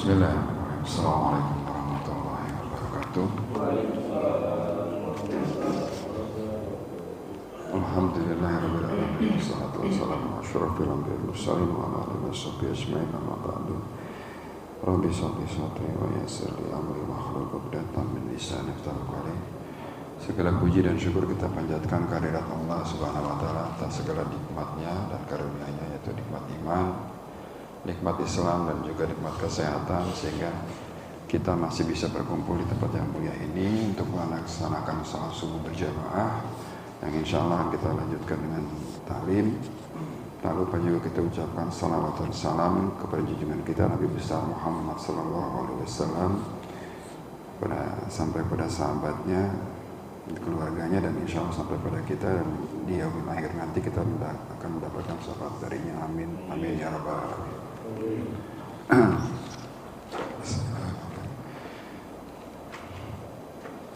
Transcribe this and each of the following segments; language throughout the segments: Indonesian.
Bismillahirrahmanirrahim. Assalamualaikum warahmatullahi wabarakatuh. Alhamdulillahirabbil alamin. Wassalatu wassalamu ala asyrofil anbiya'i wal mursalin wa ala alihi washabbihi ajmain. Amma ba'du. Rabbi sholli sadri wa yassir li amri wahlul 'uqdatam min lisani yafqahu qawli. Segala puji dan syukur kita panjatkan kehadirat Allah Subhanahu wa taala atas segala nikmatnya dan karunia-Nya, yaitu nikmat iman, nikmat Islam, dan juga nikmat kesehatan, sehingga kita masih bisa berkumpul di tempat yang mulia ini untuk melaksanakan salat subuh berjamaah yang insya Allah kita lanjutkan dengan ta'lim. Tak lupa juga kita ucapkan salawat dan salam kepada junjungan kita Nabi besar Muhammad SAW, sampai pada sahabatnya, keluarganya, dan insya Allah sampai pada kita, dan di yaumil akhir nanti kita akan mendapatkan syafaat darinya. Amin, amin ya rabbal alamin.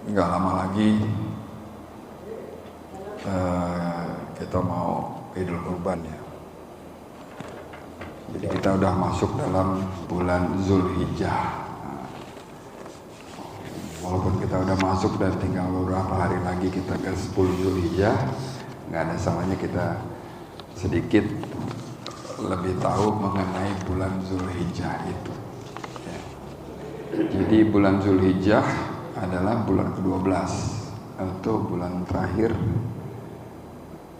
Nggak lama lagi kita mau Idul Kurban ya. Jadi kita udah masuk dalam bulan Zulhijjah. Walaupun kita udah masuk dan tinggal beberapa hari lagi kita ke 10 Zulhijjah, nggak ada salahnya kita sedikit lebih tahu mengenai bulan Zulhijjah itu. Ya. Jadi bulan Zulhijjah adalah bulan ke-12 atau bulan terakhir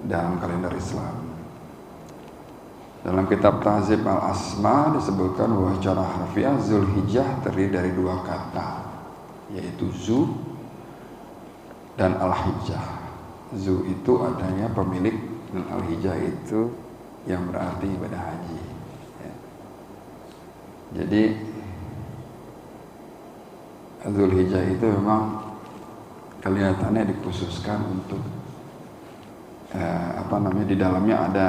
dalam kalender Islam. Dalam kitab Tahzib al-Asma disebutkan bahwa secara harfiah Zulhijjah terdiri dari dua kata, yaitu Zu dan Al-Hijjah. Zu itu adanya pemilik, dan Al-Hijjah itu yang berarti ibadah haji ya. Jadi Zulhijjah itu memang kelihatannya dikhususkan untuk di dalamnya ada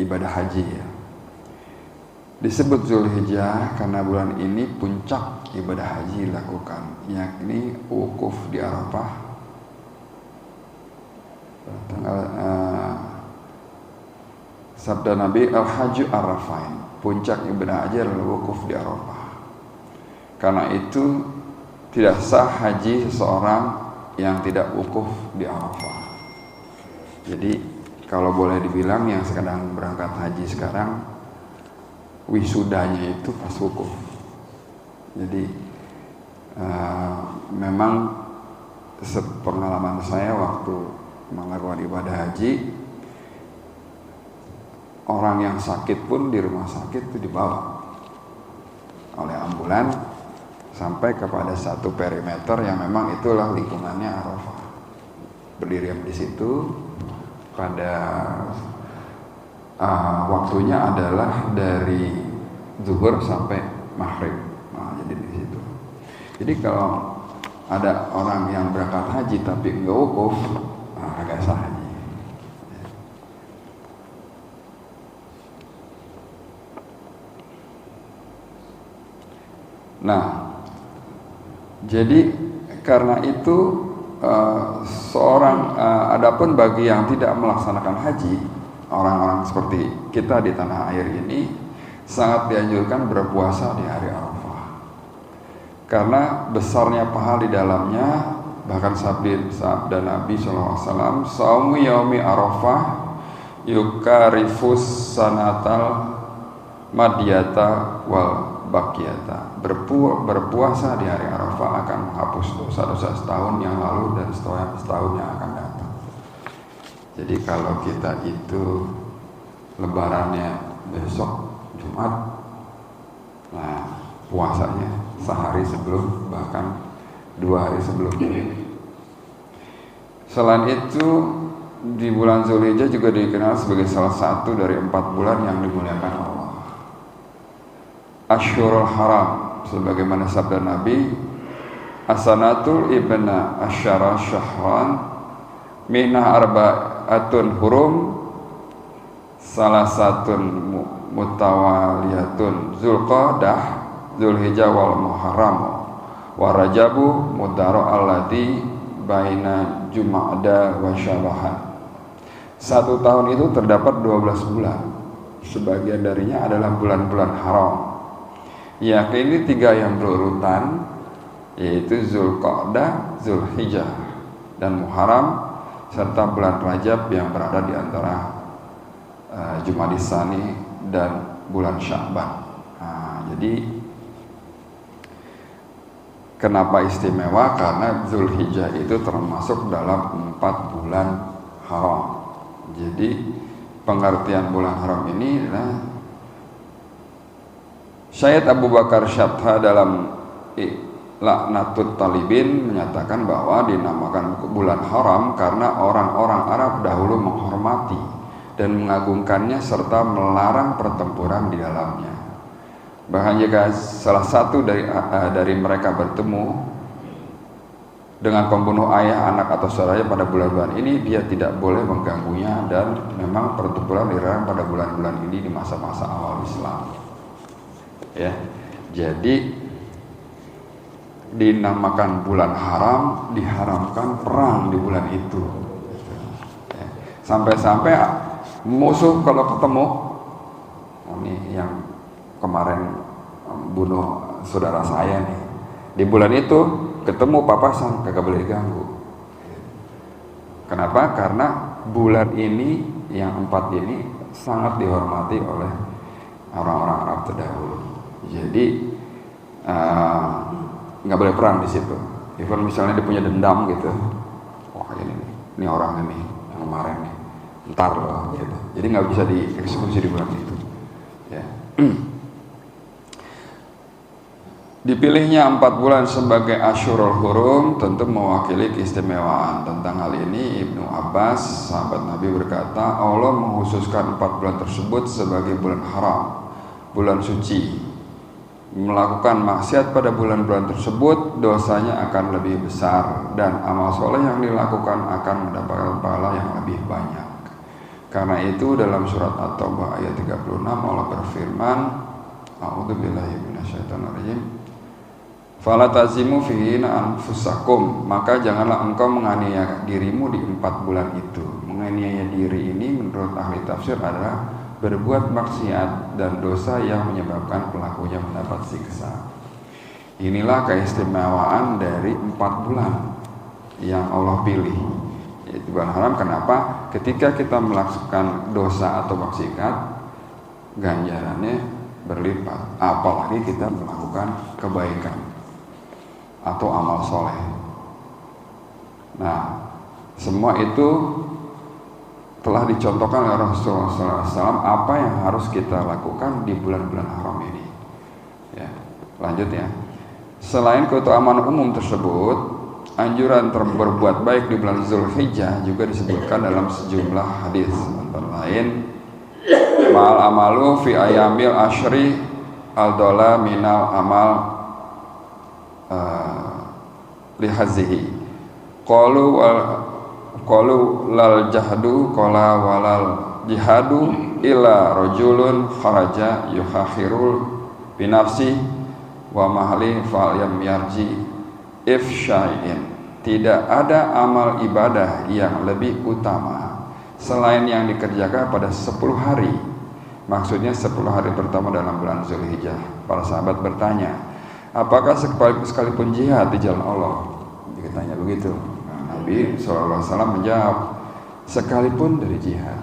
ibadah haji ya. Disebut Zulhijjah karena bulan ini puncak ibadah haji dilakukan, yakni wukuf di Arafah. Sabda Nabi, al-hajju arafain, puncak ibadah haji adalah wukuf di Arafah. Karena itu tidak sah haji seseorang yang tidak wukuf di Arafah. Jadi kalau boleh dibilang yang sedang berangkat haji sekarang, wisudanya itu pas wukuf. Jadi memang sepengalaman saya waktu melakukan ibadah haji, orang yang sakit pun di rumah sakit itu dibawa oleh ambulan sampai kepada satu perimeter yang memang itulah lingkungannya Arafah. Berdiri di situ pada waktunya adalah dari zuhur sampai maghrib. Nah, jadi di situ. Jadi kalau ada orang yang berangkat haji tapi nggak wukuf, agak sah haji. Nah, jadi karena itu adapun bagi yang tidak melaksanakan haji, orang-orang seperti kita di tanah air ini sangat dianjurkan berpuasa di hari Arafah. Karena besarnya pahala di dalamnya, bahkan sabda Nabi SAW, "Shaumu yaumi Arafah yukarifus sanatal madiyata wal bakiyata." Berpuasa di hari Arafah akan menghapus dosa-dosa setahun yang lalu dan setahun yang akan datang. Jadi kalau kita itu lebarannya besok Jumat, nah puasanya sehari sebelum, bahkan 2 hari sebelumnya. Selain itu, di bulan Zulhijjah juga dikenal sebagai salah satu dari 4 bulan yang dimuliakan Allah. Asyhurul Haram, sebagaimana sabda Nabi, Asanatul ibna asyara syahran minah arba'atun hurum salasatun mutawaliyatun Zulqa'dah, Zulhijjah wal Muharram wa Rajabu mudaro allati baina Jumada wa Syabahan. 1 tahun itu terdapat 12 bulan. sebagian darinya adalah bulan-bulan haram. Ya, ini 3 yang berurutan, yaitu Zulqa'dah, Zulhijjah, dan Muharram, serta bulan Rajab yang berada di antara Jumadis Tsani dan bulan Sya'ban. Jadi kenapa istimewa? Karena Zulhijjah itu termasuk dalam 4 bulan haram. Jadi pengertian bulan haram ini adalah Syed Abu Bakar Syabha dalam Laknatut Talibin menyatakan bahwa dinamakan bulan haram karena orang-orang Arab dahulu menghormati dan mengagungkannya serta melarang pertempuran di dalamnya. Bahkan jika salah satu dari mereka bertemu dengan pembunuh ayah, anak atau saudaranya pada bulan-bulan ini, dia tidak boleh mengganggunya, dan memang pertempuran dilarang pada bulan-bulan ini di masa-masa awal Islam. Ya, jadi dinamakan bulan haram, diharamkan perang di bulan itu. Ya. Sampai-sampai musuh kalau ketemu, ini yang kemarin bunuh saudara saya nih, di bulan itu ketemu papasan, kagak boleh diganggu. Kenapa? Karena bulan ini yang 4 ini sangat dihormati oleh orang-orang Arab terdahulu. Jadi nggak boleh perang di situ. Even misalnya dia punya dendam gitu, wah ini orang ini yang kemarin nih, ntar loh gitu. Jadi nggak bisa dieksekusi di bulan itu. Ya. Dipilihnya 4 bulan sebagai Asyurul Hurum tentu mewakili keistimewaan. Tentang hal ini Ibnu Abbas, sahabat Nabi, berkata, Allah mengkhususkan 4 bulan tersebut sebagai bulan haram, bulan suci. Melakukan maksiat pada bulan-bulan tersebut dosanya akan lebih besar, dan amal soleh yang dilakukan akan mendapatkan pahala yang lebih banyak. Karena itu dalam surat At-Taubah ayat 36 Allah berfirman, A'udzubillahi minasyaitonirrajim, fala tazimu fihinna anfusakum, maka janganlah engkau menganiaya dirimu di 4 bulan itu. Menganiaya diri ini menurut ahli tafsir adalah berbuat maksiat dan dosa yang menyebabkan pelakunya mendapat siksa. Inilah keistimewaan dari 4 bulan yang Allah pilih, yaitu bulan haram. Kenapa? Ketika kita melakukan dosa atau maksiat, ganjarannya berlipat, apalagi kita melakukan kebaikan atau amal soleh. Nah, semua itu telah dicontohkan oleh Rasulullah SAW apa yang harus kita lakukan di bulan-bulan haram ini. Ya, lanjut ya. Selain keutamaan umum tersebut, anjuran berbuat baik di bulan Zulhijjah juga disebutkan dalam sejumlah hadis. Antara lain, ma'al amalu fi ayamil ashri al-dola minal amal lihazihi. Qalu lal jahdu qala walal jihadu illa rajulun kharaja yuhakhirul binafsi wa mahli fal yarji ifsha'in. Tidak ada amal ibadah yang lebih utama selain yang dikerjakan pada 10 hari. Maksudnya 10 hari pertama dalam bulan Zulhijjah. Para sahabat bertanya, apakah sekalipun jihad di jalan Allah? Ditanya begitu. Nabi SAW menjawab, sekalipun dari jihad,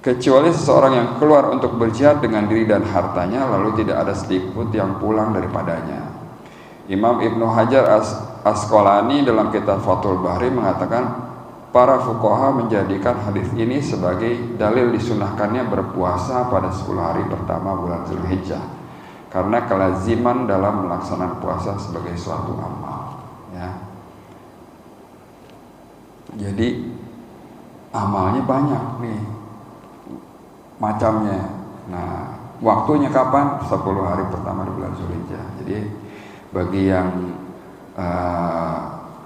kecuali seseorang yang keluar untuk berjihad dengan diri dan hartanya, lalu tidak ada sedikit yang pulang daripadanya. Imam Ibnu Hajar Asqalani dalam kitab Fathul Bari mengatakan, para fuqaha menjadikan hadis ini sebagai dalil disunahkannya berpuasa pada 10 hari pertama bulan Zulhijjah, karena kelaziman dalam melaksanakan puasa sebagai suatu amal. Ya. Jadi amalnya banyak nih macamnya. Nah, waktunya kapan? 10 hari pertama di bulan Zulhijjah. Jadi bagi yang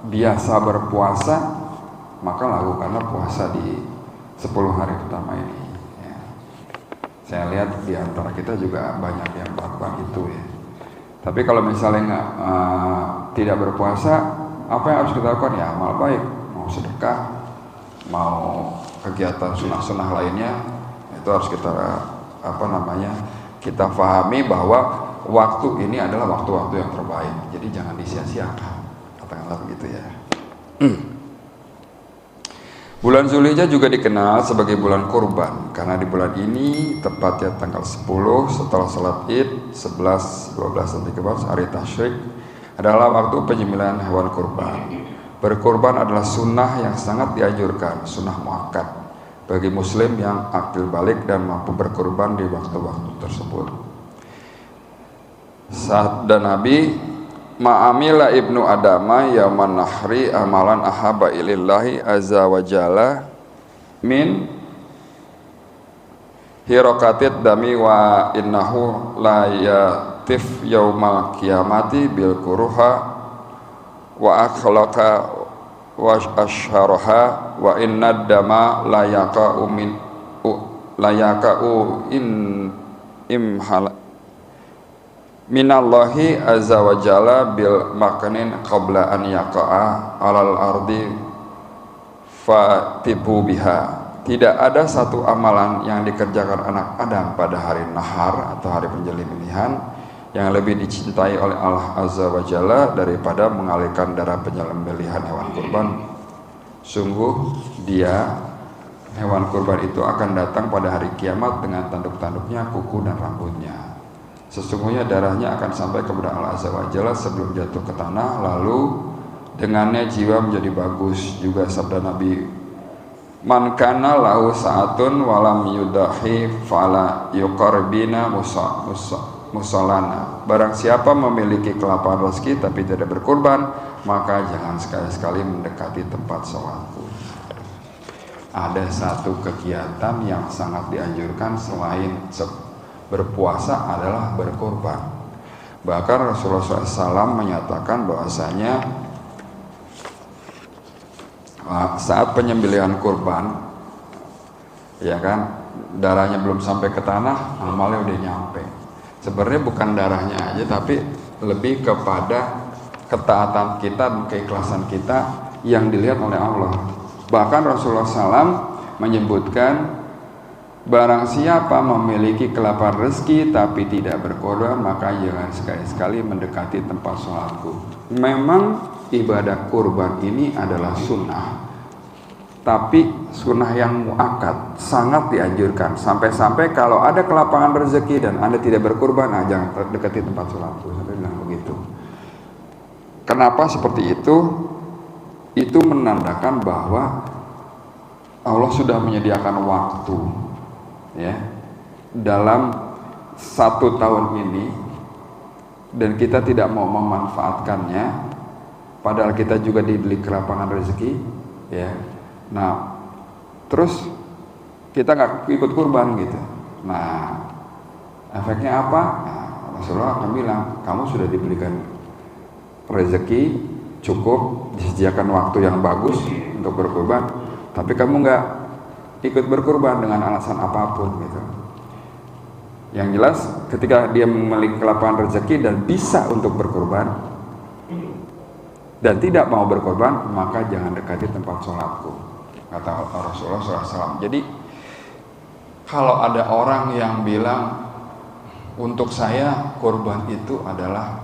biasa berpuasa, maka lakukanlah puasa di 10 hari pertama ini. Ya. Saya lihat di antara kita juga banyak yang melakukan itu ya. Tapi kalau misalnya tidak berpuasa, apa yang harus kita lakukan? Ya amal baik, mau sedekah, mau kegiatan sunnah-sunnah lainnya, Itu harus kita kita pahami bahwa waktu ini adalah waktu-waktu yang terbaik. Jadi jangan disia-siakan, katakanlah begitu ya. Bulan Zulhijjah juga dikenal sebagai bulan kurban karena di bulan ini tepatnya tanggal 10 setelah salat Id, 11, 12 dan 13 hari tasyrik adalah waktu penyembelihan hewan kurban. Berkurban adalah sunnah yang sangat dianjurkan, sunnah muakkad bagi muslim yang akil balik dan mampu berkurban di waktu-waktu tersebut. Sabda Nabi, ma'amila ibnu adama yauman nahri amalan ahaba ilillahi azza wa jalla min hirokatid dami wa innahu la yatif yaumal kiamati bil kuruha wa akhlaqa wa asharaha wa inna dama la yaka'u minallahi azza wa jalla bil makanin qabla an yaqa'a alal ardi fatibu biha. Tidak ada satu amalan yang dikerjakan anak Adam pada hari nahar atau hari penyembelihan yang lebih dicintai oleh Allah azza wa jalla daripada mengalirkan darah penyembelihan hewan kurban. Sungguh dia, hewan kurban itu akan datang pada hari kiamat dengan tanduk-tanduknya, kuku dan rambutnya. Sesungguhnya darahnya akan sampai kepada Allah azza wa jalla sebelum jatuh ke tanah, lalu dengannya jiwa menjadi bagus. Juga sabda Nabi, man kana lahu sa'atun walam yudahi fala yuqarbina musallana. Barang siapa memiliki kelaparan rezeki tapi tidak berkurban, maka jangan sekali-sekali mendekati tempat sholatku. Ada satu kegiatan yang sangat dianjurkan selain berpuasa adalah berkurban. Bahkan Rasulullah SAW menyatakan bahwasanya saat penyembelihan kurban, ya kan, darahnya belum sampai ke tanah, amalnya udah nyampe. Sebenarnya bukan darahnya aja, tapi lebih kepada ketaatan kita dan keikhlasan kita yang dilihat oleh Allah. Bahkan Rasulullah SAW menyebutkan, barang siapa memiliki kelaparan rezeki tapi tidak berkorban, maka jangan sekali-sekali mendekati tempat sholatku. Memang ibadah kurban ini adalah sunnah, tapi sunnah yang muakkad, sangat dianjurkan. Sampai-sampai kalau ada kelapangan rezeki dan Anda tidak berkurban, jangan dekati tempat sholatku. Sampai bilang begitu. Kenapa seperti itu? Itu menandakan bahwa Allah sudah menyediakan waktu, ya, dalam 1 tahun ini, dan kita tidak mau memanfaatkannya, padahal kita juga diberi kelapangan rezeki, ya. Nah, terus kita nggak ikut kurban gitu. Nah, efeknya apa? Nah, Rasulullah akan bilang, kamu sudah diberikan rezeki cukup, disediakan waktu yang bagus untuk berkurban, tapi kamu nggak ikut berkurban dengan alasan apapun gitu. Yang jelas ketika dia memiliki kelapangan rezeki dan bisa untuk berkurban dan tidak mau berkorban, maka jangan dekati tempat sholatku, kata Rasulullah SAW. Jadi kalau ada orang yang bilang untuk saya kurban itu adalah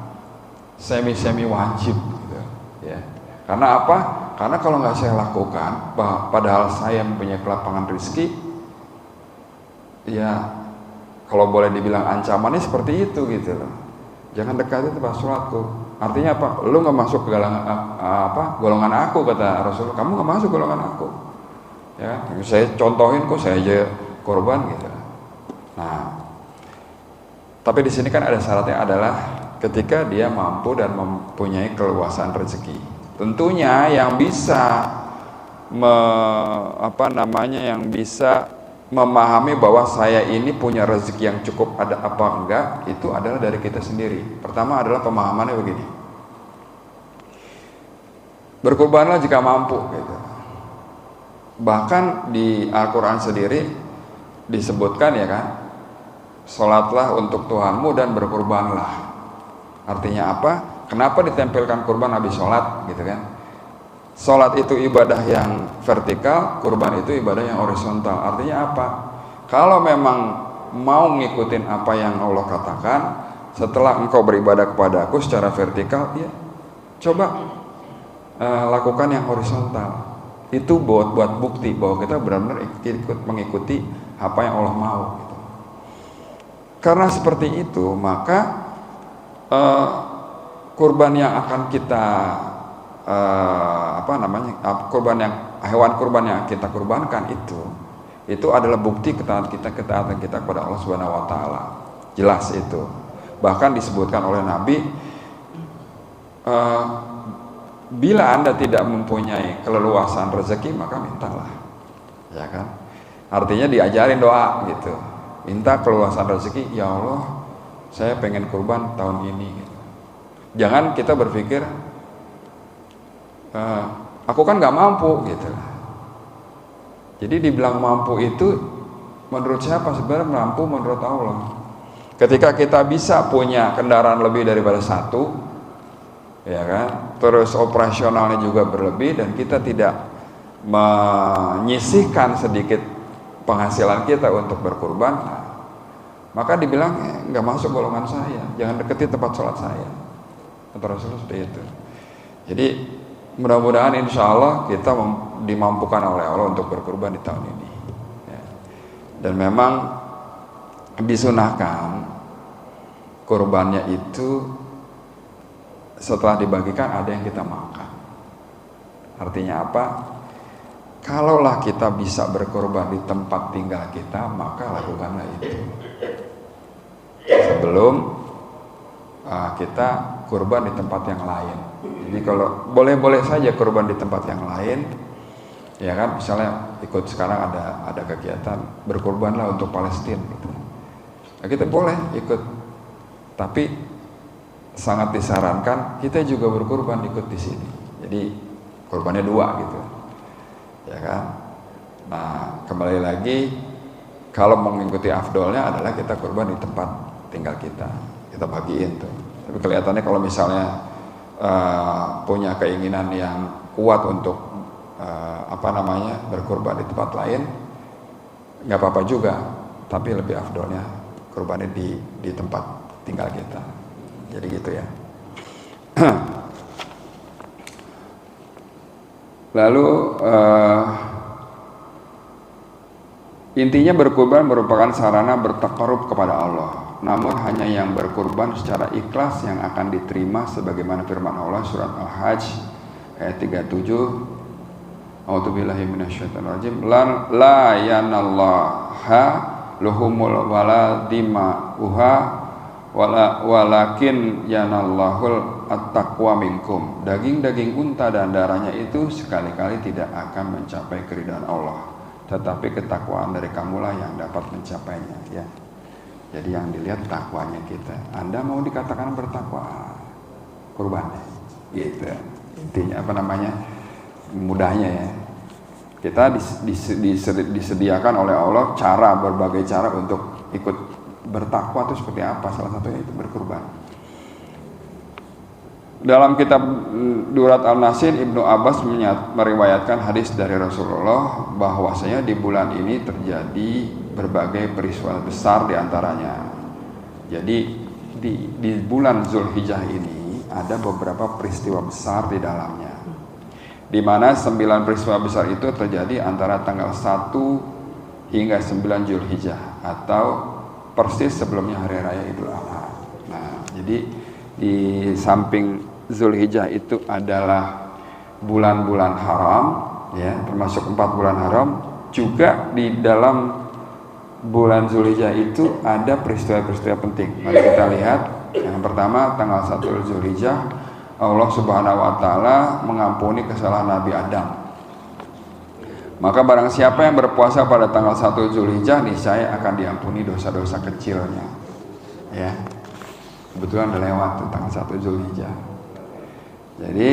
semi wajib gitu, ya. Karena apa? Karena kalau nggak saya lakukan, padahal saya mempunyai kelapangan rezeki, ya kalau boleh dibilang ancamannya seperti itu gitu loh. Jangan dekati tempat sholatku. Artinya apa? Lu nggak masuk ke golongan aku, kata Rasul. Kamu nggak masuk golongan aku. Ya, saya contohin kok, saya aja korban gitu. Nah, tapi di sini kan ada syaratnya adalah ketika dia mampu dan mempunyai keluasan rezeki. Tentunya yang bisa yang bisa memahami bahwa saya ini punya rezeki yang cukup ada apa enggak, itu adalah dari kita sendiri. Pertama adalah pemahamannya begini, berkurbanlah jika mampu gitu. Bahkan di Al-Quran sendiri disebutkan, ya kan, sholatlah untuk Tuhanmu dan berkurbanlah. Artinya apa? Kenapa ditempelkan kurban habis sholat gitu kan? Sholat itu ibadah yang vertikal, kurban itu ibadah yang horizontal. Artinya apa? Kalau memang mau ngikutin apa yang Allah katakan, setelah engkau beribadah kepada aku secara vertikal, ya coba lakukan yang horizontal. Itu buat bukti bahwa kita benar-benar ikut mengikuti apa yang Allah mau gitu. Karena seperti itu, maka kurban yang akan kita hewan kurban yang kita kurbankan itu adalah bukti ketaatan kita kepada Allah Subhanahu wa taala. Jelas itu. Bahkan disebutkan oleh Nabi, bila Anda tidak mempunyai keleluasan rezeki, maka mintalah. Ya kan? Artinya diajarin doa gitu. Minta keleluasan rezeki, ya Allah, saya pengen kurban tahun ini gitu. Jangan kita berpikir aku kan nggak mampu gitu. Jadi dibilang mampu itu menurut siapa? Sebenarnya mampu menurut Allah. Ketika kita bisa punya kendaraan lebih daripada satu, ya kan, terus operasionalnya juga berlebih dan kita tidak menyisihkan sedikit penghasilan kita untuk berkurban, maka dibilang nggak masuk golongan saya, jangan deketi tempat sholat saya. Kata Rasulullah seperti itu. Jadi mudah-mudahan insya Allah kita dimampukan oleh Allah untuk berkurban di tahun ini ya. Dan memang disunahkan kurbannya itu setelah dibagikan ada yang kita makan. Artinya apa? Kalaulah kita bisa berkurban di tempat tinggal kita, maka lakukanlah itu sebelum kita kurban di tempat yang lain. Jadi kalau boleh-boleh saja kurban di tempat yang lain, ya kan, misalnya ikut sekarang ada kegiatan berkurbanlah untuk Palestina gitu. Nah, kita boleh ikut, tapi sangat disarankan kita juga berkurban ikut di sini. Jadi kurbannya dua gitu, ya kan. Nah kembali lagi, kalau mengikuti afdolnya adalah kita kurban di tempat tinggal kita bagiin tuh. Tapi kelihatannya kalau misalnya punya keinginan yang kuat untuk berkurban di tempat lain, nggak apa-apa juga, tapi lebih afdolnya kurbannya di tempat tinggal kita. Jadi gitu ya. Lalu intinya berkurban merupakan sarana bertaqarrub kepada Allah. Namun hanya yang berkurban secara ikhlas yang akan diterima, sebagaimana firman Allah surat Al-Hajj ayat 37. A'udzubillahi minasyaitonirrajim. La yanallaha luhumul wala dima'uha walakin yanallahul at-taqwa minkum. Daging-daging unta dan darahnya itu sekali-kali tidak akan mencapai keridhaan Allah, tetapi ketakwaan dari kamulah yang dapat mencapainya ya. Jadi yang dilihat takwanya kita. Anda mau dikatakan bertakwa, kurbannya gitu. Intinya mudahnya ya. Kita disediakan oleh Allah berbagai cara untuk ikut bertakwa itu seperti apa? Salah satunya itu berkurban. Dalam kitab Durat Al-Nasin, Ibnu Abbas meriwayatkan hadis dari Rasulullah bahwasanya di bulan ini terjadi berbagai peristiwa besar diantaranya. Jadi di bulan Zulhijjah ini ada beberapa peristiwa besar di dalamnya, di mana 9 peristiwa besar itu terjadi antara tanggal 1 hingga 9 Zulhijjah atau persis sebelumnya hari raya Idul Adha. Nah, jadi di samping Zulhijjah itu adalah bulan-bulan haram ya, termasuk 4 bulan haram. Juga di dalam bulan Zulhijjah itu ada peristiwa-peristiwa penting. Mari kita lihat. Yang pertama, tanggal 1 Zulhijjah, Allah Subhanahu wa taala mengampuni kesalahan Nabi Adam. Maka barang siapa yang berpuasa pada tanggal 1 Zulhijjah, niscaya akan diampuni dosa-dosa kecilnya. Ya. Kebetulan udah lewat tanggal 1 Zulhijjah. Jadi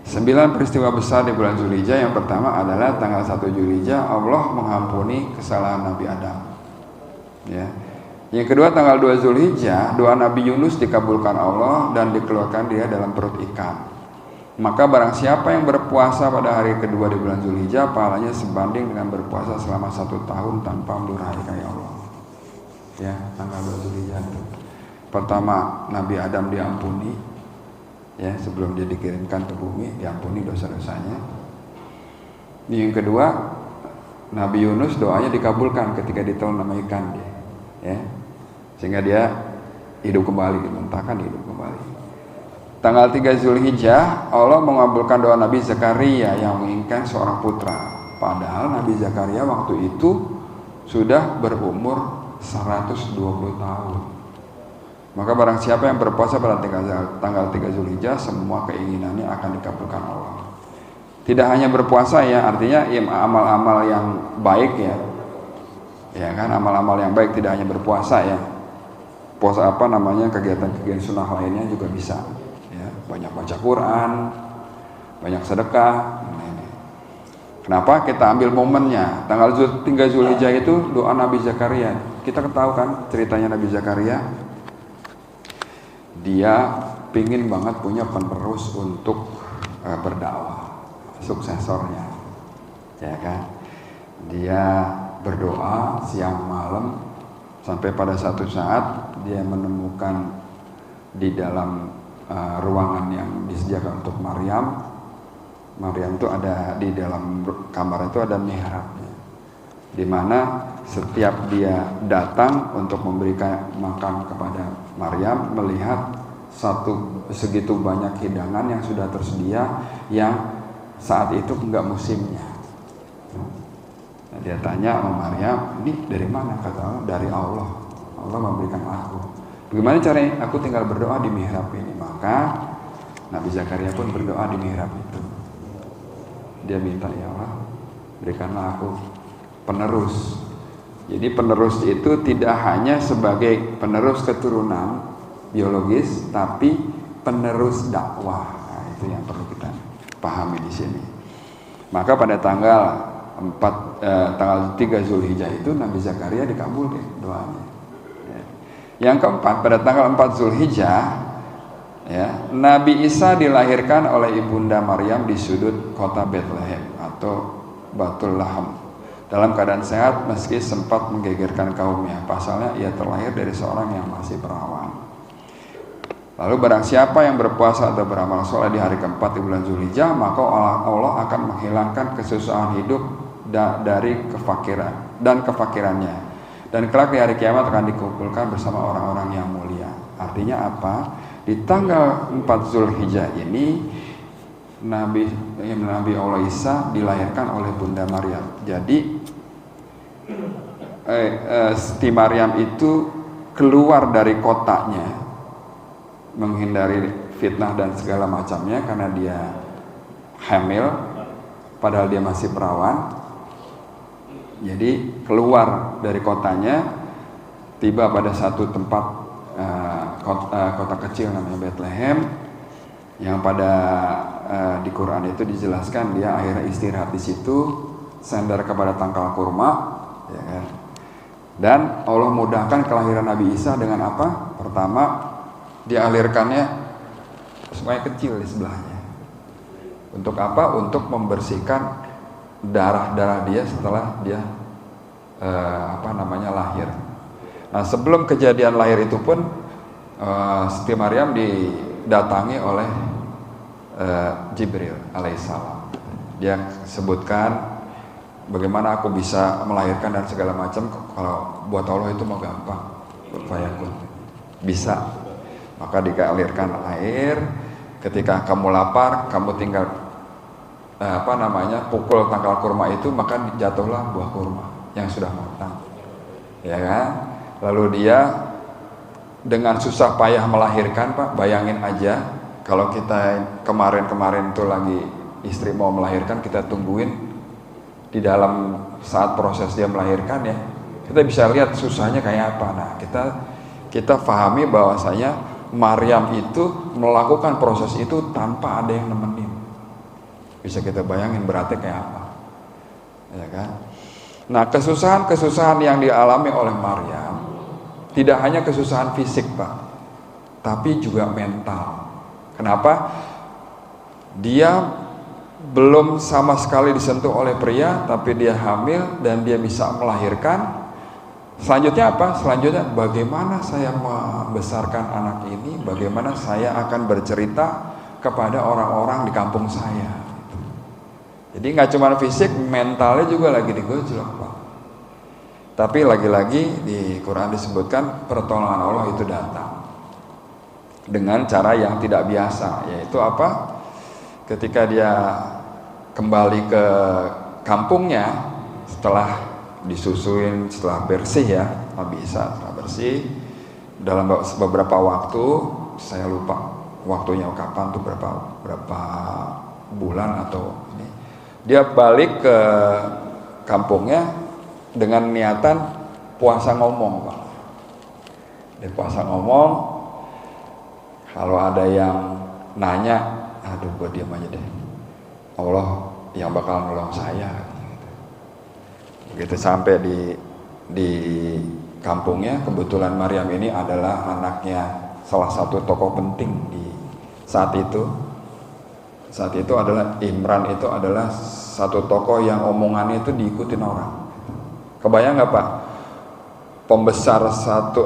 9 peristiwa besar di bulan Zulhijjah. Yang pertama adalah tanggal 1 Zulhijjah Allah mengampuni kesalahan Nabi Adam. Ya. Yang kedua, tanggal 2 Zulhijjah doa Nabi Yunus dikabulkan Allah dan dikeluarkan dia dalam perut ikan. Maka barang siapa yang berpuasa pada hari kedua di bulan Zulhijjah, pahalanya sebanding dengan berpuasa selama 1 tahun tanpa mendurhakai Allah. Ya, tanggal 2 Zulhijjah itu. Pertama, Nabi Adam diampuni, ya, sebelum dia dikirimkan ke bumi, diampuni dosa-dosanya. Yang kedua, Nabi Yunus doanya dikabulkan ketika ditelan sama ikan dia, ya, sehingga dia hidup kembali, dimuntahkan hidup kembali. Tanggal 3 Zulhijjah, Allah mengabulkan doa Nabi Zakaria yang menginginkan seorang putra. Padahal Nabi Zakaria waktu itu sudah berumur 120 tahun. Maka barang siapa yang berpuasa pada tanggal 3 Zulhijjah, semua keinginannya akan dikabulkan Allah. Tidak hanya berpuasa ya, artinya amal-amal yang baik ya. Ya kan, amal-amal yang baik tidak hanya berpuasa ya. Puasa kegiatan-kegiatan sunnah lainnya juga bisa. Banyak baca Quran, banyak sedekah. Kenapa kita ambil momennya? Tanggal 3 Zulhijjah itu doa Nabi Zakaria. Kita ketahui kan ceritanya Nabi Zakaria. Dia pingin banget punya penerus untuk berdakwah, suksesornya, ya kan? Dia berdoa siang malam sampai pada satu saat dia menemukan di dalam ruangan yang disediakan untuk Maryam. Maryam itu ada di dalam kamar itu ada mihrabnya, di mana setiap dia datang untuk memberikan makan kepada Maryam, melihat segitu banyak hidangan yang sudah tersedia yang saat itu enggak musimnya. Nah, dia tanya sama Maryam, ini dari mana? Kata Allah, dari Allah. Allah memberikan aku. Bagaimana caranya? Aku tinggal berdoa di mihrab ini. Maka Nabi Zakaria pun berdoa di mihrab itu. Dia minta, ya Allah, berikanlah aku penerus. Jadi penerus itu tidak hanya sebagai penerus keturunan biologis, tapi penerus dakwah. Nah, itu yang perlu kita pahami di sini. Maka pada tanggal 3 Zulhijjah itu Nabi Zakaria dikabulkan doanya. Yang keempat, pada tanggal 4 Zulhijjah, ya, Nabi Isa dilahirkan oleh ibunda Maryam di sudut kota Bethlehem atau Batul Laham dalam keadaan sehat meski sempat menggegerkan kaumnya. Pasalnya ia terlahir dari seorang yang masih perawan. Lalu barang siapa yang berpuasa atau beramal soleh di hari keempat di bulan Zulhijjah, maka Allah akan menghilangkan kesusahan hidup dari kefakiran dan kefakirannya. Dan kelak di hari kiamat akan dikumpulkan bersama orang-orang yang mulia. Artinya apa? Di tanggal 4 Zulhijjah ini Nabi Allah Isa dilahirkan oleh Bunda Maryam. Jadi Siti Maryam itu keluar dari kotanya menghindari fitnah dan segala macamnya karena dia hamil padahal dia masih perawan. Jadi keluar dari kotanya, tiba pada satu tempat kota kecil namanya Bethlehem, yang pada di Quran itu dijelaskan dia akhirnya istirahat di situ, sandar kepada tangkal kurma, ya kan? Dan Allah mudahkan kelahiran Nabi Isa dengan apa? Pertama, dialirkannya sungai kecil di sebelahnya. Untuk apa? Untuk membersihkan darah-darah dia setelah dia lahir. Nah, sebelum kejadian lahir itu pun Siti Maryam didatangi oleh Jibril alaihissalam. Dia sebutkan bagaimana aku bisa melahirkan dan segala macam. Kalau buat Allah itu mau gampang, fayakun, bisa. Maka dialirkan air. Ketika kamu lapar, kamu tinggal pukul tangkal kurma itu, maka jatuhlah buah kurma yang sudah matang, ya kan? Lalu dia dengan susah payah melahirkan, Pak. Bayangin aja kalau kita kemarin tuh lagi istri mau melahirkan, kita tungguin di dalam saat proses dia melahirkan, ya, kita bisa lihat susahnya kayak apa. Nah, kita pahami bahwasanya Maryam itu melakukan proses itu tanpa ada yang nemenin. Bisa kita bayangin beratnya kayak apa, ya kan? Nah, kesusahan yang dialami oleh Maryam tidak hanya kesusahan fisik, Pak, tapi juga mental. Kenapa? Dia belum sama sekali disentuh oleh pria, tapi dia hamil dan dia bisa melahirkan. Selanjutnya apa? Selanjutnya bagaimana saya membesarkan anak ini, bagaimana saya akan bercerita kepada orang-orang di kampung saya. Jadi nggak cuma fisik, mentalnya juga lagi digojlok, Pak. Tapi lagi-lagi di Quran disebutkan pertolongan Allah itu datang dengan cara yang tidak biasa, yaitu apa? Ketika dia kembali ke kampungnya setelah disusuin, setelah bersih ya, Nabi Isa setelah bersih, dalam beberapa waktu, saya lupa waktunya kapan tuh, berapa bulan atau ini, dia balik ke kampungnya dengan niatan puasa ngomong, Pak. Dia puasa ngomong, kalau ada yang nanya, aduh gue diam aja deh, Allah yang bakal nolong saya. Begitu sampai di kampungnya, kebetulan Maryam ini adalah anaknya salah satu tokoh penting di saat itu. Saat itu adalah Imran, itu adalah satu tokoh yang omongannya itu diikutin orang. Kebayang nggak Pak? Pembesar satu,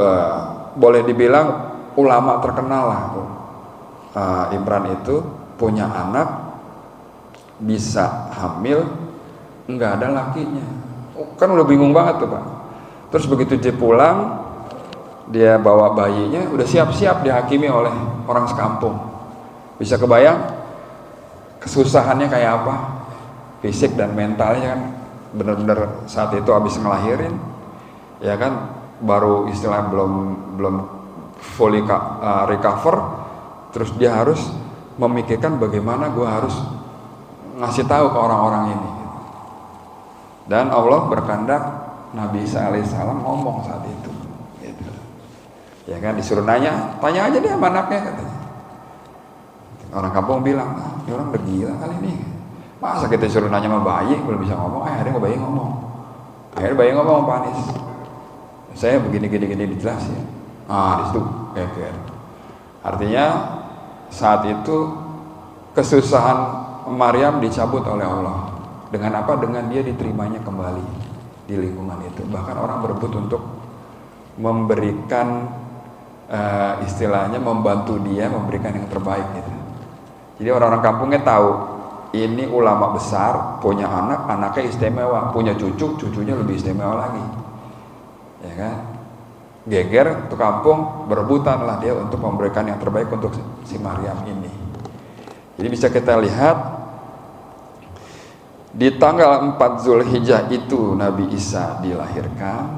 boleh dibilang ulama terkenal lah. Imran itu punya anak, bisa hamil, nggak ada lakinya. Kan udah bingung banget tuh Pak. Terus begitu dia pulang, dia bawa bayinya, udah siap-siap dihakimi oleh orang sekampung. Bisa kebayang kesusahannya kayak apa? Fisik dan mentalnya kan benar-benar saat itu habis ngelahirin, ya kan, baru istilah belum fully recover, terus dia harus memikirkan bagaimana gue harus ngasih tahu ke orang-orang ini. Dan Allah berkehendak Nabi Isa alaihissalam ngomong saat itu, gitu. Ya kan, disuruh tanya aja deh sama anaknya, katanya. Orang kampung bilang, ini orang udah gila kali ini. Masa kita suruh nanya sama bayi belum bisa ngomong? Akhirnya bayi ngomong. Akhirnya bayi ngomong, Pak Anies, saya begini dijelasin. Di situ kayak artinya saat itu kesusahan Maryam dicabut oleh Allah. Dengan apa? Dengan dia diterimanya kembali di lingkungan itu. Bahkan orang berebut untuk memberikan istilahnya membantu dia, memberikan yang terbaik gitu. Jadi orang-orang kampungnya tahu ini ulama besar, punya anak, anaknya istimewa, punya cucu, cucunya lebih istimewa lagi. Ya kan? Geger tuh kampung, berebutan lah dia untuk memberikan yang terbaik untuk si Maryam ini. Jadi bisa kita lihat di tanggal 4 Zulhijjah itu Nabi Isa dilahirkan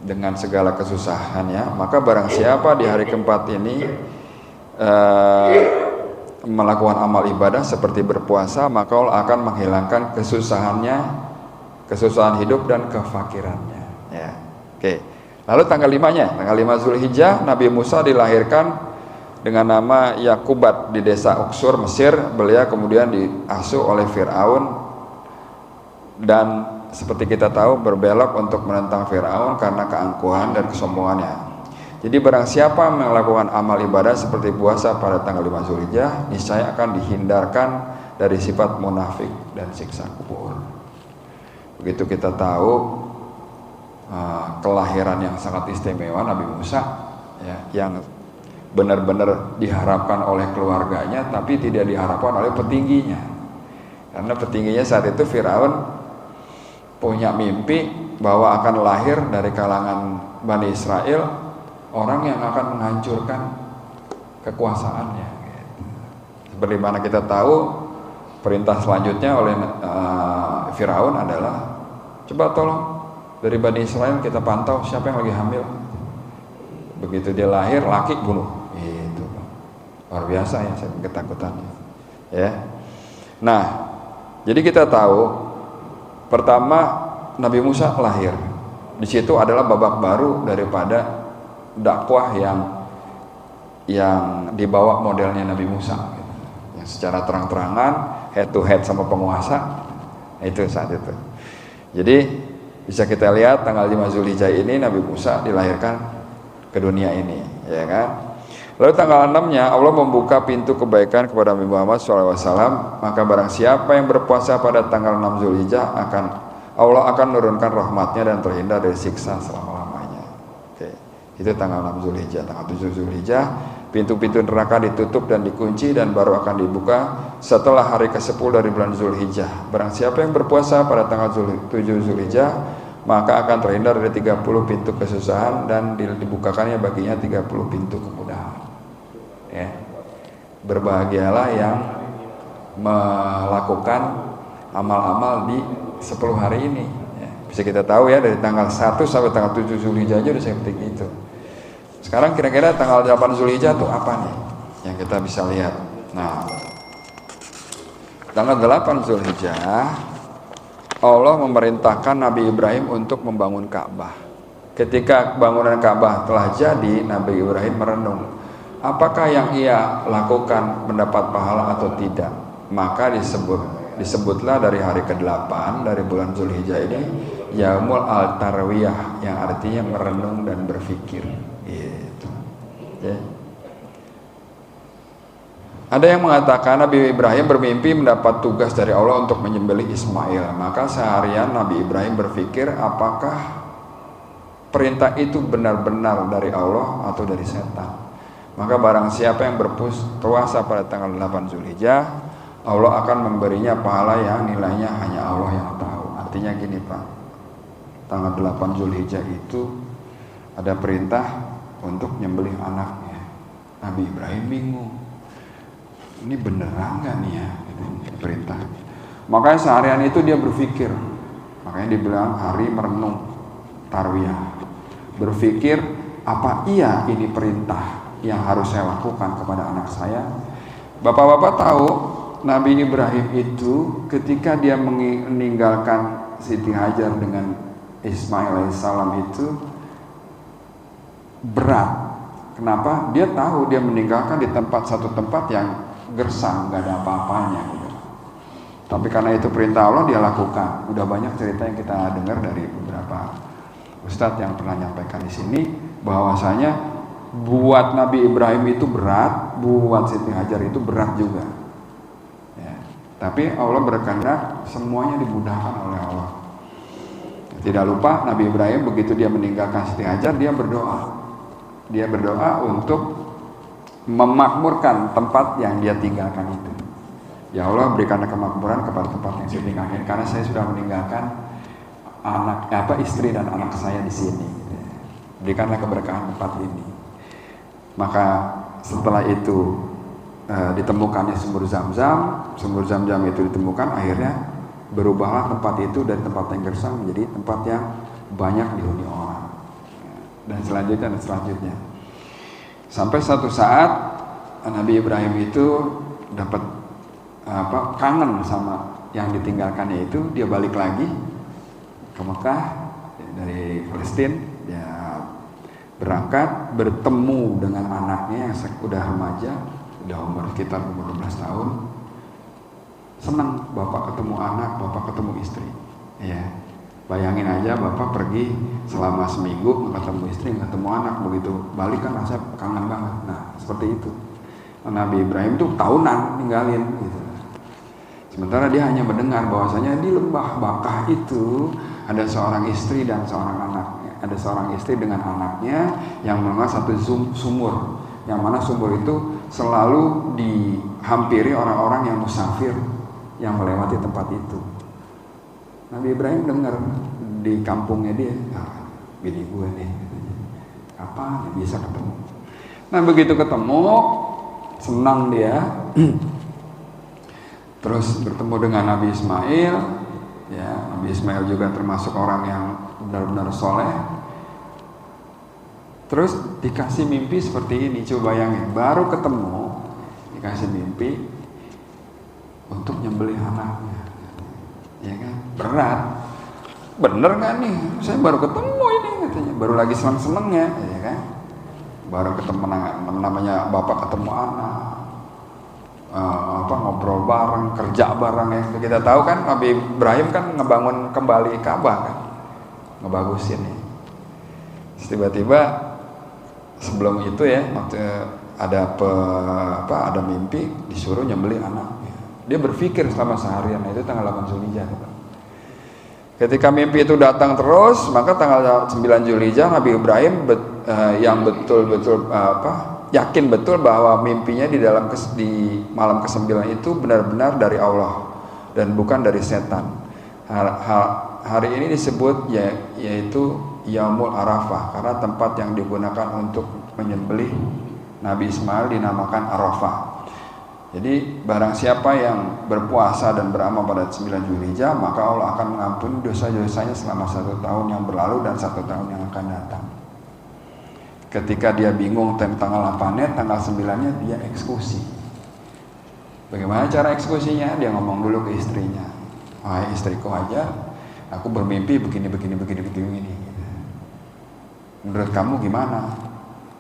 dengan segala kesusahannya. Maka barang siapa di hari keempat ini melakukan amal ibadah seperti berpuasa, maka Allah akan menghilangkan kesusahan hidup dan kefakirannya. Ya. Oke. Lalu tanggal 5-nya, tanggal 5 Zulhijjah, Nabi Musa dilahirkan dengan nama Yakubat di desa Uksur, Mesir. Beliau kemudian diasuh oleh Fir'aun dan seperti kita tahu berbelok untuk menentang Fir'aun karena keangkuhan dan kesombongannya. Jadi barang siapa melakukan amal ibadah seperti puasa pada tanggal 5 Zulhijjah, niscaya akan dihindarkan dari sifat munafik dan siksa kubur. Begitu kita tahu kelahiran yang sangat istimewa Nabi Musa, ya, yang benar-benar diharapkan oleh keluarganya, tapi tidak diharapkan oleh petingginya. Karena petingginya saat itu Fir'aun punya mimpi bahwa akan lahir dari kalangan Bani Israel orang yang akan menghancurkan kekuasaannya. Seperti mana kita tahu, perintah selanjutnya oleh Fir'aun adalah, coba tolong dari Bani Israel kita pantau siapa yang lagi hamil. Begitu dia lahir, laki bunuh. Itu luar biasa ya, ketakutannya. Ya. Nah, jadi kita tahu pertama Nabi Musa lahir. Di situ adalah babak baru daripada dakwah yang dibawa modelnya Nabi Musa, gitu. Yang secara terang-terangan head to head sama penguasa. Itu saat itu. Jadi bisa kita lihat tanggal 5 Zulhijjah ini Nabi Musa dilahirkan ke dunia ini, ya kan? Lalu tanggal 6-nya Allah membuka pintu kebaikan kepada Nabi Muhammad SAW. Maka barang siapa yang berpuasa pada tanggal 6 Zulhijjah Allah akan menurunkan rahmatnya dan terhindar dari siksa selama-lamanya. Oke, itu tanggal 6 Zulhijjah. Tanggal 7 Zulhijjah pintu-pintu neraka ditutup dan dikunci dan baru akan dibuka setelah hari ke-10 dari bulan Zulhijjah. Barang siapa yang berpuasa pada tanggal 7 Zulhijjah maka akan terhindar dari 30 pintu kesusahan dan dibukakannya baginya 30 pintu kemudahan. Ya. Berbahagialah yang melakukan amal-amal di 10 hari ini ya. Bisa kita tahu ya dari tanggal 1 sampai tanggal 7 Zulhijjah aja udah seperti itu. Sekarang kira-kira tanggal 8 Zulhijjah itu apa nih yang kita bisa lihat. Nah, tanggal 8 Zulhijjah Allah memerintahkan Nabi Ibrahim untuk membangun Ka'bah. Ketika bangunan Ka'bah telah jadi, Nabi Ibrahim merenung, apakah yang ia lakukan mendapat pahala atau tidak? Maka disebutlah dari hari ke-8 dari bulan Zulhijjah ini Yaumul Al-Tarwiyah, yang artinya merenung dan berpikir gitu. Ya. Ada yang mengatakan Nabi Ibrahim bermimpi mendapat tugas dari Allah untuk menyembelih Ismail. Maka seharian Nabi Ibrahim berpikir apakah perintah itu benar-benar dari Allah atau dari setan. Maka barang siapa yang berpuasa pada tanggal 8 Zulhijjah, Allah akan memberinya pahala yang nilainya hanya Allah yang tahu. Artinya gini Pak, tanggal 8 Zulhijjah itu ada perintah untuk nyembelih anaknya. Nabi Ibrahim bingung, ini beneran gak nih ya perintah. Makanya seharian itu dia berpikir, makanya dibilang hari merenung tarwiyah, berpikir apa iya ini perintah yang harus saya lakukan kepada anak saya. Bapak-bapak tahu Nabi Ibrahim itu ketika dia meninggalkan Siti Hajar dengan Ismail alaihissalam itu berat. Kenapa? Dia tahu dia meninggalkan di satu tempat yang gersang, gak ada apa-apanya gitu. Tapi karena itu perintah Allah dia lakukan. Udah banyak cerita yang kita dengar dari beberapa ustadz yang pernah nyampaikan di sini bahwasanya buat Nabi Ibrahim itu berat, buat Siti Hajar itu berat juga. Ya. Tapi Allah berkehendak semuanya dimudahkan oleh Allah. Tidak lupa Nabi Ibrahim begitu dia meninggalkan Siti Hajar dia berdoa. Dia berdoa untuk memakmurkan tempat yang dia tinggalkan itu. Ya Allah, berikanlah kemakmuran kepada tempat yang saya tinggalkan karena saya sudah meninggalkan istri dan anak saya di sini. Berikanlah keberkahan tempat ini. Maka setelah itu ditemukannya sumur Zam-Zam itu ditemukan, akhirnya berubahlah tempat itu dari tempat yang gersang menjadi tempat yang banyak dihuni orang. Dan selanjutnya. Sampai suatu saat Nabi Ibrahim itu dapat kangen sama yang ditinggalkannya itu, dia balik lagi ke Mekah dari Palestina, dia berangkat bertemu dengan anaknya yang sudah remaja, sudah umur sekitar 12 tahun. Senang bapak ketemu anak, bapak ketemu istri. Ya. Bayangin aja bapak pergi selama seminggu nggak ketemu istri, nggak ketemu anak, begitu balik kan rasa kangen banget. Nah seperti itu. Nabi Ibrahim tuh tahunan ninggalin gitu. Sementara dia hanya mendengar bahwasanya di lembah Bakah itu ada seorang istri dan seorang anaknya. Ada seorang istri dengan anaknya yang menengah satu sumur, yang mana sumur itu selalu dihampiri orang-orang yang musafir yang melewati tempat itu. Nabi Ibrahim dengar di kampungnya dia, bini gue nih, kapan bisa ketemu? Nah begitu ketemu, senang dia, terus bertemu dengan Nabi Ismail, ya Nabi Ismail juga termasuk orang yang benar-benar soleh. Terus dikasih mimpi seperti ini, coba bayangin, baru ketemu dikasih mimpi untuk nyembelih anaknya. Ya kan, berat, bener nggak nih? Saya baru ketemu ini katanya, baru lagi seneng-senengnya, ya kan? Baru ketemu namanya bapak ketemu anak, ngobrol bareng, kerja bareng ya. Kita tahu kan Nabi Ibrahim kan ngebangun kembali Ka'bah kan, ngebagusin ya. Tiba-tiba sebelum itu ya, waktu ada mimpi disuruh nyembelih anaknya. Dia berpikir selama seharian, itu tanggal 8 Zulhijjah. Ketika mimpi itu datang terus, maka tanggal 9 Zulhijjah Nabi Ibrahim yang betul-betul yakin betul bahwa mimpinya di malam ke-9 itu benar-benar dari Allah dan bukan dari setan. Hari ini disebut yaitu Yaumul Arafah, karena tempat yang digunakan untuk menyembelih Nabi Ismail dinamakan Arafah. Jadi barang siapa yang berpuasa dan beramal pada 9 Zulhijjah, maka Allah akan mengampuni dosa-dosanya selama 1 tahun yang berlalu dan 1 tahun yang akan datang. Ketika dia bingung tanggal 8-nya, tanggal 9-nya dia eksekusi. Bagaimana cara eksekusinya? Dia ngomong dulu ke istrinya, "Wahai istriku aja, aku bermimpi begini. Menurut kamu gimana?"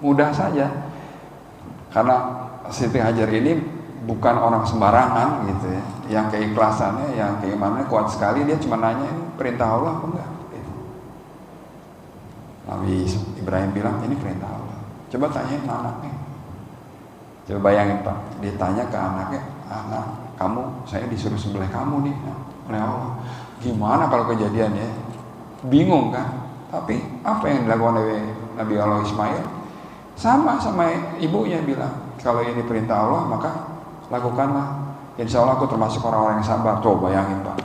Mudah saja, karena Siti Hajar ini bukan orang sembarangan gitu ya, yang keikhlasannya, yang keimanannya kuat sekali. Dia cuma nanya, ini perintah Allah apa enggak gitu. Nabi Ibrahim bilang ini perintah Allah. Coba tanyain anaknya. Coba bayangin Pak, dia tanya ke anaknya, "Anak, saya disuruh sembelih kamu nih oleh Allah. Gimana kalau kejadiannya?" Bingung kan? Tapi apa yang dilakukan oleh Nabi Allah Ismail? Sama ibunya bilang, kalau ini perintah Allah maka lakukanlah. Insya Allah aku termasuk orang-orang yang sabar. Coba bayangin Pak,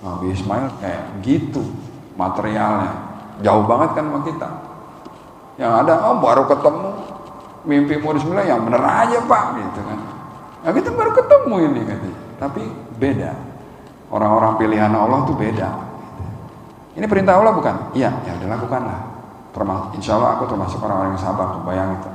Nabi Ismail kayak gitu materialnya, jauh banget kan sama kita. Yang ada, baru ketemu, mimpi mau disembelih, yang bener aja Pak gitu kan. Nah kita baru ketemu ini katanya. Tapi beda, orang-orang pilihan Allah tuh beda. Ini perintah Allah bukan? Iya, ya udah lakukanlah. Insya Allah aku termasuk orang-orang yang sabar. Bayangin itu.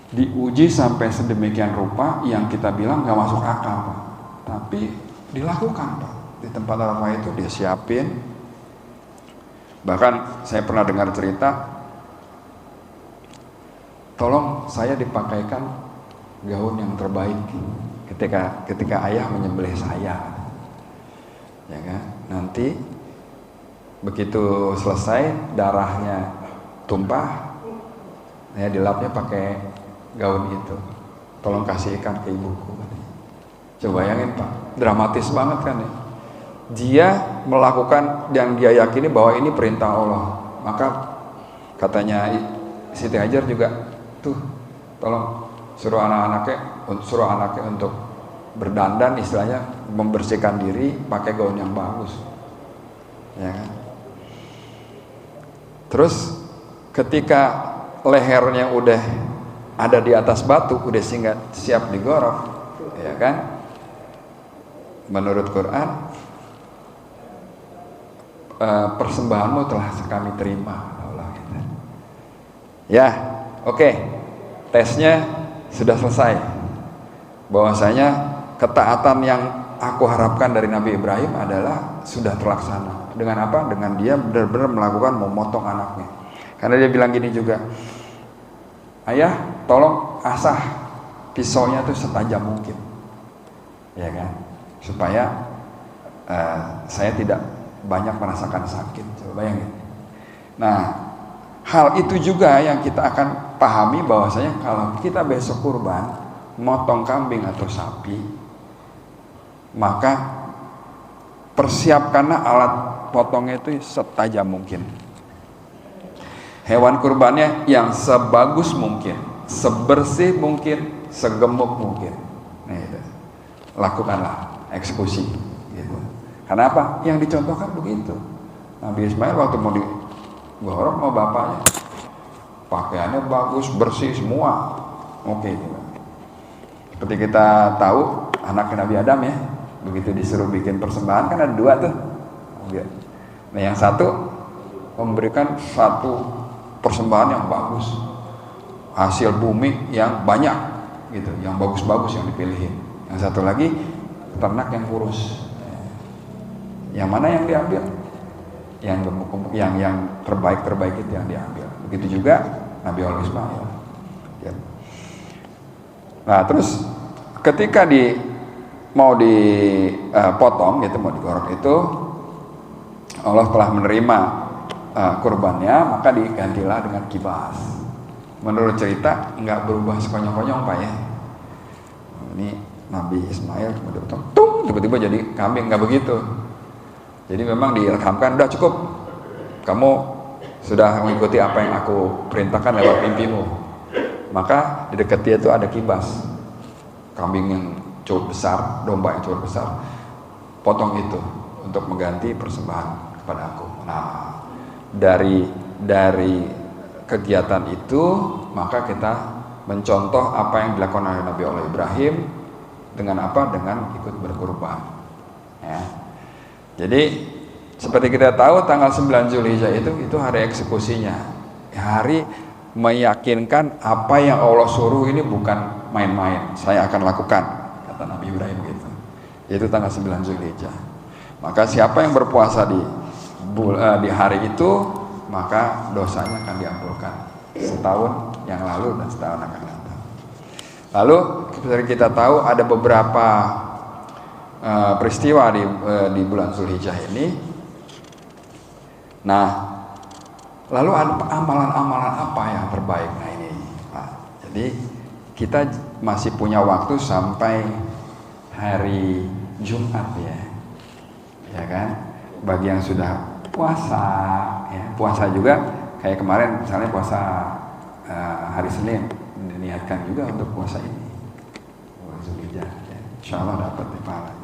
Diuji sampai sedemikian rupa yang kita bilang gak masuk akal Pak. Tapi dilakukan Pak. Di tempat Arafah itu dia siapin. Bahkan saya pernah dengar cerita, tolong saya dipakaikan gaun yang terbaik ketika ayah menyembelih saya. Ya kan? Nanti begitu selesai darahnya tumpah, saya dilapnya pakai gaun itu. Tolong kasihkan ke ibuku. Coba bayangin Pak, dramatis banget kan ya. Dia melakukan yang dia yakini bahwa ini perintah Allah. Maka katanya Siti Hajar juga, tuh tolong suruh anaknya untuk berdandan, istilahnya membersihkan diri pakai gaun yang bagus. Ya kan? Terus ketika lehernya udah ada di atas batu, udah siap digorok, ya kan? Menurut Quran, persembahanmu telah kami terima. Allah gitu. Ya, oke. Tesnya sudah selesai. Bahwasanya ketaatan yang aku harapkan dari Nabi Ibrahim adalah sudah terlaksana. Dengan apa? Dengan dia benar-benar melakukan memotong anaknya. Karena dia bilang gini juga, "Ayah, tolong asah pisaunya tuh setajam mungkin." Ya kan? Supaya saya tidak banyak merasakan sakit. Coba bayangin. Nah, hal itu juga yang kita akan pahami bahwasanya kalau kita besok kurban, motong kambing atau sapi, maka persiapkanlah alat potongnya itu setajam mungkin. Hewan kurbannya yang sebagus mungkin, sebersih mungkin, segemuk mungkin. Nah, itu. Lakukanlah eksekusi. Gitu. Karena apa? Yang dicontohkan begitu. Nabi Ismail waktu mau digorok sama bapaknya, pakaiannya bagus, bersih semua. Oke. Gitu. Seperti kita tahu anaknya Nabi Adam ya, begitu disuruh bikin persembahan kan ada 2 tuh. Nah yang satu memberikan satu persembahan yang bagus, hasil bumi yang banyak gitu, yang bagus-bagus yang dipilihin. Yang satu lagi ternak yang kurus. Yang mana yang diambil? Yang terbaik itu yang diambil. Begitu juga Nabi Allah Ismail. Ya. Nah terus ketika mau dipotong gitu, mau digorok itu, Allah telah menerima kurbannya, maka digantilah dengan kibas. menurut cerita nggak berubah sekonyong-konyong Pak ya. Ini Nabi Ismail kemudian tiba-tiba jadi kambing, nggak begitu. Jadi memang diilhamkan, udah cukup, kamu sudah mengikuti apa yang aku perintahkan lewat mimpimu. Maka di dekat dia itu ada kibas, kambing yang cukup besar, domba yang cukup besar, potong itu untuk mengganti persembahan kepada aku. Nah, dari kegiatan itu maka kita mencontoh apa yang dilakukan oleh Nabi Allah Ibrahim dengan apa? Dengan ikut berkurban. Ya. Jadi seperti kita tahu tanggal 9 Zulhijjah itu hari eksekusinya, hari meyakinkan apa yang Allah suruh ini bukan main-main, saya akan lakukan, kata Nabi Ibrahim gitu. Yaitu tanggal 9 Zulhijjah. Maka siapa yang berpuasa di hari itu, maka dosanya akan diampunkan setahun yang lalu dan setahun akan datang. Lalu seperti kita tahu ada beberapa peristiwa di bulan Zulhijjah ini. Nah, lalu ada amalan-amalan apa yang terbaik? Nah ini, jadi kita masih punya waktu sampai hari Jumat ya kan? Bagi yang sudah puasa, ya puasa juga kayak kemarin misalnya puasa hari Senin, diniatkan juga untuk puasa ini, bulan Zulhijjah. Ya. Insya Allah dapat pahalanya.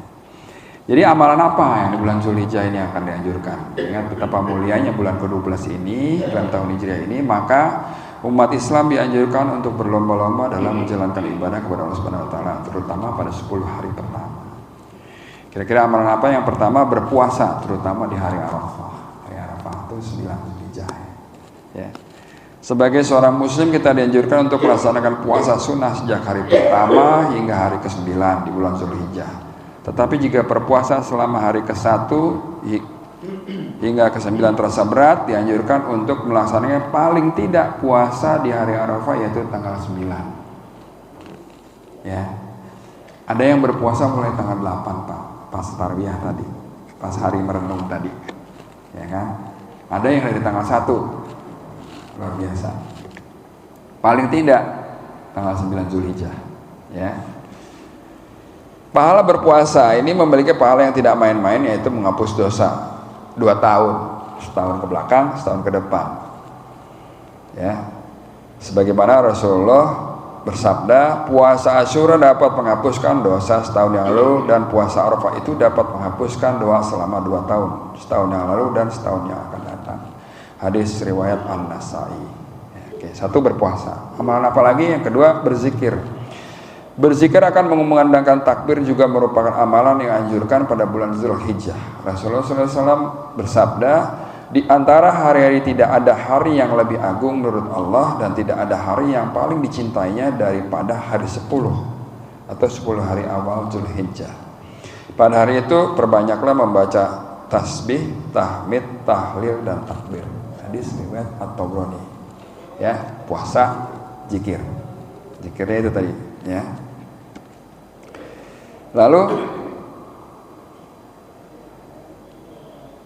Jadi amalan apa yang di bulan Zulhijjah ini akan dianjurkan? Ingat betapa mulianya bulan ke-12 ini, bulan tahun Hijriah ini, maka umat Islam dianjurkan untuk berlomba-lomba dalam menjalankan ibadah kepada Allah Subhanahu wa taala, terutama pada 10 hari pertama. Kira-kira amalan apa? Yang pertama berpuasa, terutama di hari Arafah. Hari Arafah itu 9 Zulhijjah. Ya. Sebagai seorang muslim kita dianjurkan untuk melaksanakan puasa sunnah sejak hari pertama hingga hari ke-9 di bulan Zulhijjah. Tetapi jika berpuasa selama hari ke-1 hingga ke-9 terasa berat, dianjurkan untuk melaksanakan paling tidak puasa di hari Arafah, yaitu tanggal 9. Ya. Ada yang berpuasa mulai tanggal 8 Pak, pas tarwiyah tadi, pas hari merenung tadi. Ya kan? Ada yang dari tanggal 1. Luar biasa. Paling tidak tanggal 9 Zulhijjah. Ya. Pahala berpuasa ini memiliki pahala yang tidak main-main, yaitu menghapus dosa 2 tahun, setahun ke belakang, setahun ke depan. Ya. Sebagaimana Rasulullah bersabda, puasa Asyura dapat menghapuskan dosa setahun yang lalu, dan puasa Arafah itu dapat menghapuskan dosa selama 2 tahun, setahun yang lalu dan setahun yang akan datang. Hadis riwayat An-Nasai. Oke, satu berpuasa. Amalan apa lagi? Yang kedua berzikir. Berzikir akan mengumandangkan takbir juga merupakan amalan yang anjurkan pada bulan Zulhijjah. Rasulullah SAW bersabda, di antara hari-hari tidak ada hari yang lebih agung menurut Allah, dan tidak ada hari yang paling dicintainya daripada hari 10 atau 10 hari awal Zulhijjah. Pada hari itu perbanyaklah membaca tasbih, tahmid, tahlil, dan takbir. Hadis riwayat At-Tabrani. Ya, puasa, zikir. Zikirnya itu tadi, ya. Lalu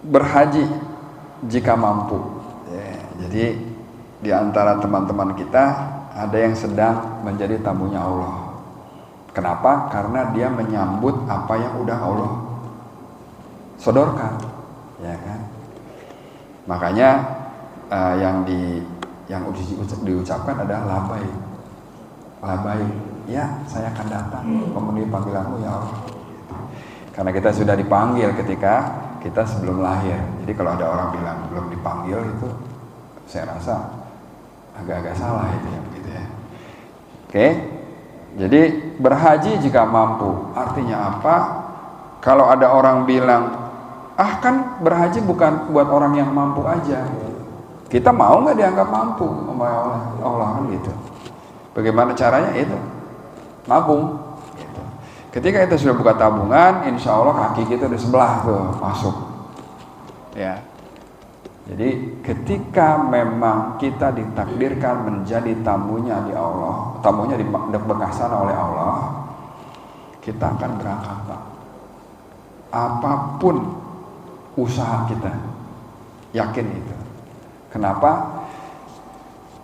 berhaji jika mampu. Ya, jadi di antara teman-teman kita ada yang sedang menjadi tamunya Allah. Kenapa? Karena dia menyambut apa yang udah Allah sodorkan, ya kan? Makanya yang diucapkan adalah labai. Ya, saya akan datang memenuhi panggilanmu ya Allah. Karena kita sudah dipanggil ketika kita sebelum lahir. Jadi kalau ada orang bilang belum dipanggil, itu saya rasa agak-agak salah itu ya, begitu ya. Oke. Jadi berhaji jika mampu. Artinya apa? Kalau ada orang bilang, kan berhaji bukan buat orang yang mampu aja. Kita mau nggak dianggap mampu sama Allah kan gitu. Bagaimana caranya? Itu nabung. Gitu. Ketika kita sudah buka tabungan, insya Allah kaki kita di sebelah tuh masuk. Ya. Jadi ketika memang kita ditakdirkan menjadi tamunya di Allah, tamunya dibekah sana oleh Allah, kita akan berangkat Pak. Apapun usaha kita, yakin itu. Kenapa?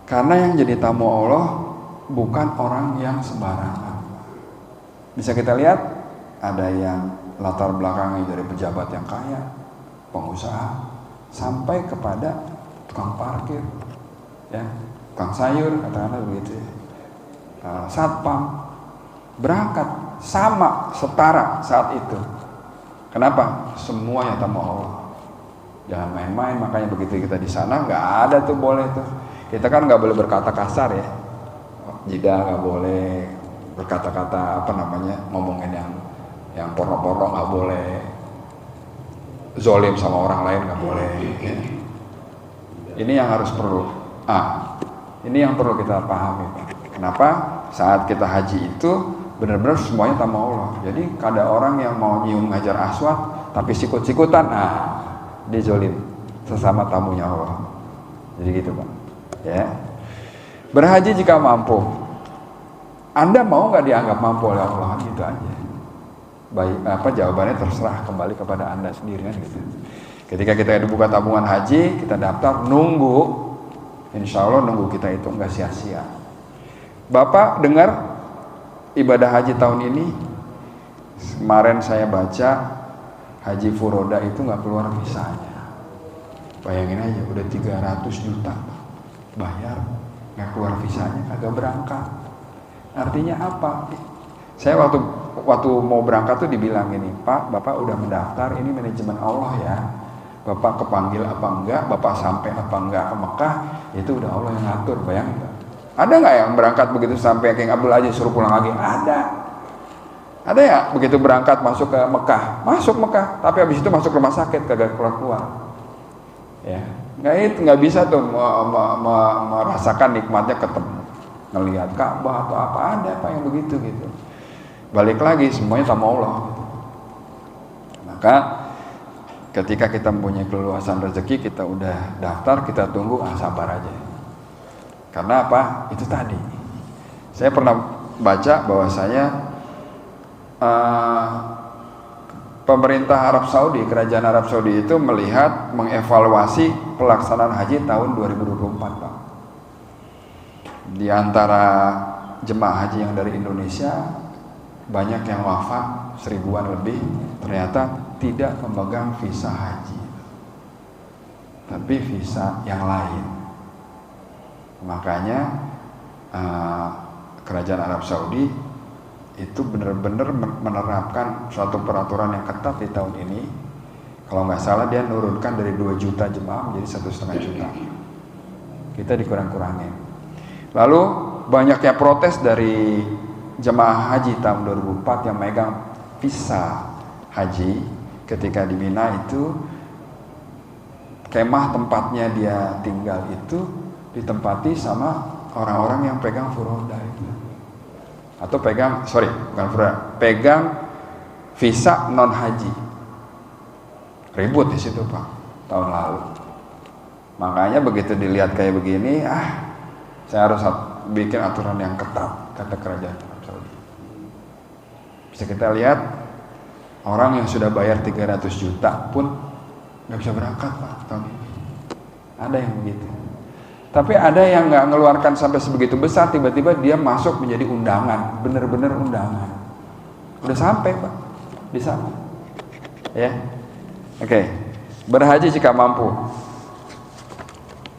Karena yang jadi tamu Allah bukan orang yang sembarangan. Bisa kita lihat, ada yang latar belakangnya dari pejabat yang kaya, pengusaha, sampai kepada tukang parkir, ya, tukang sayur, katakanlah begitu, ya. Satpam, berangkat sama, setara saat itu. Kenapa? Semuanya tamu Allah. Jangan main-main, makanya begitu kita di sana nggak ada tuh boleh tuh. Kita kan nggak boleh berkata kasar ya, jika nggak boleh berkata-kata ngomongin yang porno-porno nggak boleh, zolim sama orang lain nggak boleh. Ya. Ini yang harus ini yang perlu kita pahami, Pak. Kenapa? Saat kita haji itu benar-benar semuanya tamu Allah. Jadi ada orang yang mau nyium Hajar Aswad tapi sikut-sikutan, dia zolim sesama tamunya Allah. Jadi gitu, Pak. Ya. Berhaji jika mampu. Anda mau nggak dianggap mampu oleh Allah? Gitu aja. Baik, jawabannya terserah, kembali kepada Anda sendiri kan gitu. Ketika kita dibuka tabungan haji, kita daftar, nunggu, insya Allah nunggu kita itu nggak sia-sia. Bapak dengar ibadah haji tahun ini, kemarin saya baca haji furoda itu nggak keluar visanya. Bayangin aja, udah 300 juta bayar, nggak keluar visanya, kagak berangkat. Artinya apa? Saya waktu mau berangkat tuh dibilang gini, Pak, Bapak udah mendaftar, ini manajemen Allah ya. Bapak kepanggil apa enggak, Bapak sampai apa enggak ke Mekah, itu udah Allah yang ngatur. Bayangin, Pak. Ada nggak yang berangkat begitu sampai King Abdul Aziz suruh pulang lagi? Ada ya begitu berangkat masuk ke Mekah, masuk Mekah, tapi habis itu masuk rumah sakit kagak keluar. Ya, nggak bisa tuh merasakan nikmatnya ketemu, ngelihat Ka'bah atau apa, ada apa yang begitu gitu. Balik lagi semuanya tamu Allah. Maka ketika kita mempunyai keluasan rezeki, kita udah daftar, kita tunggu, sabar aja. Karena apa? Itu tadi. Saya pernah baca bahwasanya pemerintah Arab Saudi, kerajaan Arab Saudi itu mengevaluasi pelaksanaan haji tahun 2024, Pak. Di antara jemaah haji yang dari Indonesia, banyak yang wafat, 1000-an lebih, ternyata tidak memegang visa haji, tapi visa yang lain. Makanya kerajaan Arab Saudi itu benar-benar menerapkan suatu peraturan yang ketat di tahun ini. Kalau nggak salah dia nurunkan dari 2 juta jemaah menjadi 1,5 juta. Kita dikurang-kurangin. Lalu banyaknya protes dari jemaah haji tahun 2004 yang megang visa haji ketika di Mina itu, kemah tempatnya dia tinggal itu ditempati sama orang-orang yang pegang furoda itu. Atau pegang visa non haji. Ribut di situ, Pak, tahun lalu. Makanya begitu dilihat kayak begini, saya harus bikin aturan yang ketat, kata kerajaan Arab Saudi. Bisa kita lihat orang yang sudah bayar 300 juta pun nggak bisa berangkat, Pak, tahun ini. Ada yang begitu. Tapi ada yang nggak ngeluarkan sampai sebegitu besar, tiba-tiba dia masuk menjadi undangan, bener-bener undangan. Udah sampai, Pak, di sana. Ya, oke. Berhaji jika mampu.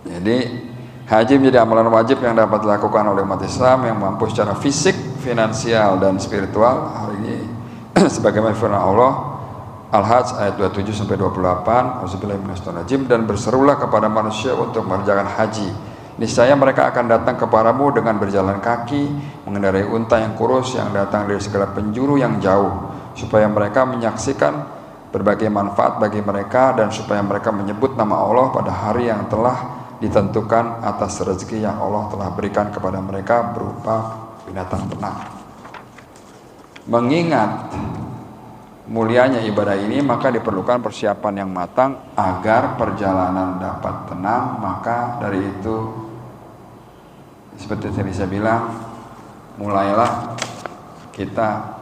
Jadi haji menjadi amalan wajib yang dapat dilakukan oleh umat Islam yang mampu secara fisik, finansial, dan spiritual. Hari ini sebagaimana firman Allah Al-Hajj ayat 27-28, auzubillahi minasyaitonir rajim, dan berserulah kepada manusia untuk mengerjakan haji. Niscaya mereka akan datang kepadamu dengan berjalan kaki, mengendarai unta yang kurus yang datang dari segala penjuru yang jauh, supaya mereka menyaksikan berbagai manfaat bagi mereka dan supaya mereka menyebut nama Allah pada hari yang telah ditentukan atas rezeki yang Allah telah berikan kepada mereka berupa binatang ternak. Mengingat mulianya ibadah ini, maka diperlukan persiapan yang matang agar perjalanan dapat tenang. Maka dari itu, seperti tadi saya bilang, mulailah kita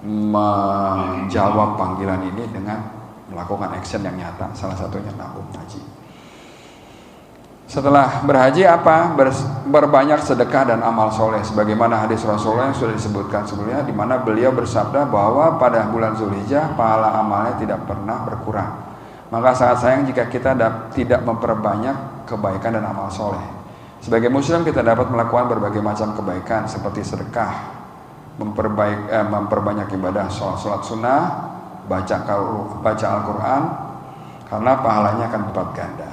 menjawab panggilan ini dengan melakukan action yang nyata, salah satunya nabung haji. Setelah berhaji apa? Berbanyak sedekah dan amal soleh. Sebagaimana hadis Rasulullah yang sudah disebutkan sebelumnya, di mana beliau bersabda bahwa pada bulan Zulhijjah pahala amalnya tidak pernah berkurang. Maka sangat sayang jika kita tidak memperbanyak kebaikan dan amal soleh. Sebagai muslim kita dapat melakukan berbagai macam kebaikan seperti sedekah, memperbanyak ibadah, sholat sunnah, baca Al-Quran, karena pahalanya akan berlipat ganda.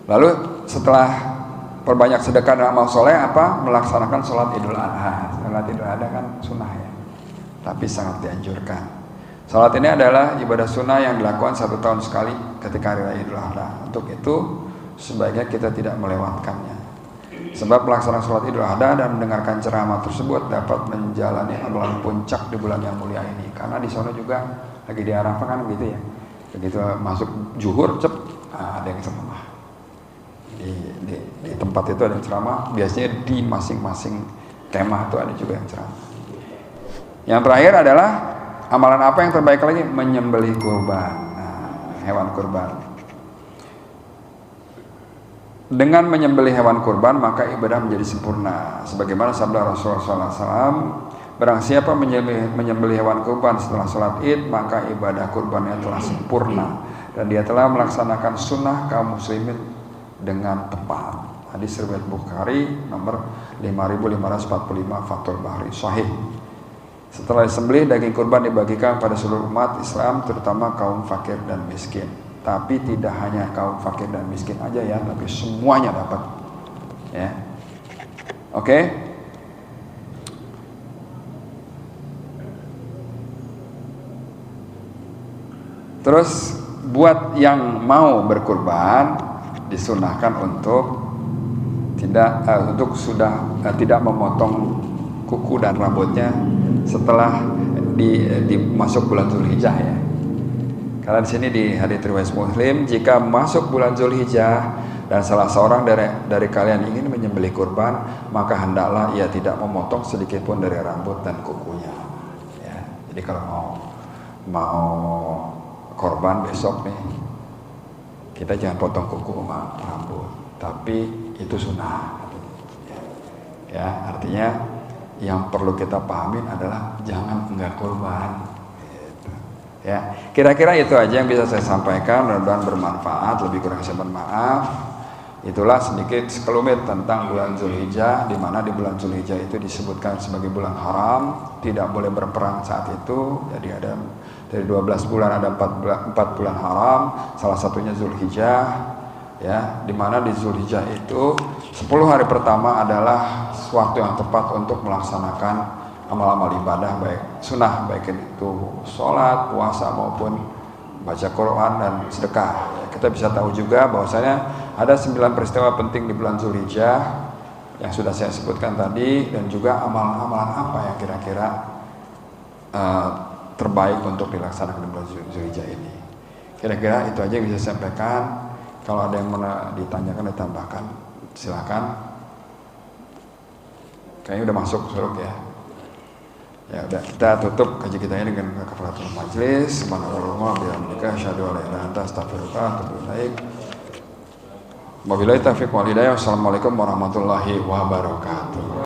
Lalu setelah perbanyak sedekah dan amal soleh apa? Melaksanakan sholat Idul Adha. Sholat Idul Adha kan sunnah ya, tapi sangat dianjurkan. Sholat ini adalah ibadah sunnah yang dilakukan 1 tahun sekali ketika hari raya Idul Adha. Untuk itu sebaiknya kita tidak melewatkannya. Sebab pelaksanaan sholat Idul Adha dan mendengarkan ceramah tersebut dapat menjalani amalan puncak di bulan yang mulia ini. Karena di sana juga lagi di Arafah kan gitu ya. Begitu masuk zuhur ada yang ceramah. Di tempat itu ada yang ceramah, biasanya di masing-masing kemah itu ada juga yang ceramah. Yang terakhir adalah amalan apa yang terbaik lagi? Menyembelih kurban, hewan kurban. Dengan menyembelih hewan kurban maka ibadah menjadi sempurna. Sebagaimana sabda Rasulullah SAW, barang siapa menyembelih hewan kurban setelah sholat Id, maka ibadah kurbannya telah sempurna dan dia telah melaksanakan sunnah kaum muslimin dengan tepat. Hadis riwayat Bukhari nomor 5545 Fathul Bari sahih. Setelah disembelih, daging kurban dibagikan pada seluruh umat Islam, terutama kaum fakir dan miskin. Tapi tidak hanya kaum fakir dan miskin aja ya, tapi semuanya dapat. Ya. Oke. Terus buat yang mau berkurban disunahkan untuk tidak memotong kuku dan rambutnya setelah masuk bulan Zulhijjah ya. Karena di sini di hadits riwayat Muslim, jika masuk bulan Zulhijjah dan salah seorang dari kalian ingin menyembelih kurban, maka hendaklah ia tidak memotong sedikit pun dari rambut dan kukunya. Ya. Jadi kalau mau korban besok nih, kita jangan potong kuku sama rambut, tapi itu sunnah. Ya, artinya yang perlu kita pahamin adalah jangan enggak kurban. Gitu. Ya, kira-kira itu aja yang bisa saya sampaikan. Mudah-mudahan bermanfaat. Lebih kurang saya mohon maaf. Itulah sedikit sekelumit tentang bulan Zulhijjah, di mana di bulan Zulhijjah itu disebutkan sebagai bulan haram, tidak boleh berperang saat itu. Jadi ada dari 12 bulan ada 4 bulan haram, salah satunya Zulhijjah ya, di mana di Zulhijjah itu 10 hari pertama adalah waktu yang tepat untuk melaksanakan amal-amal ibadah baik sunnah, baik itu sholat, puasa maupun baca Quran dan sedekah. Ya, kita bisa tahu juga bahwasanya ada 9 peristiwa penting di bulan Zulhijjah yang sudah saya sebutkan tadi, dan juga amalan-amalan apa yang kira-kira terbaik untuk dilaksanakan di bulan Zulhijjah ini. Kira-kira itu aja yang bisa saya sampaikan. Kalau ada yang mau ditanyakan, ditambahkan, silakan. Kayaknya udah masuk suruk ya. Ya udah, kita tutup kaji kita ini dengan kafaratul majlis. Subhanallah bihamdika asyhadu an la ilaha illa anta astaghfiruka wa atubu ilaik. Wabillahi taufiq wal hidayah. Wassalamualaikum warahmatullahi wabarakatuh.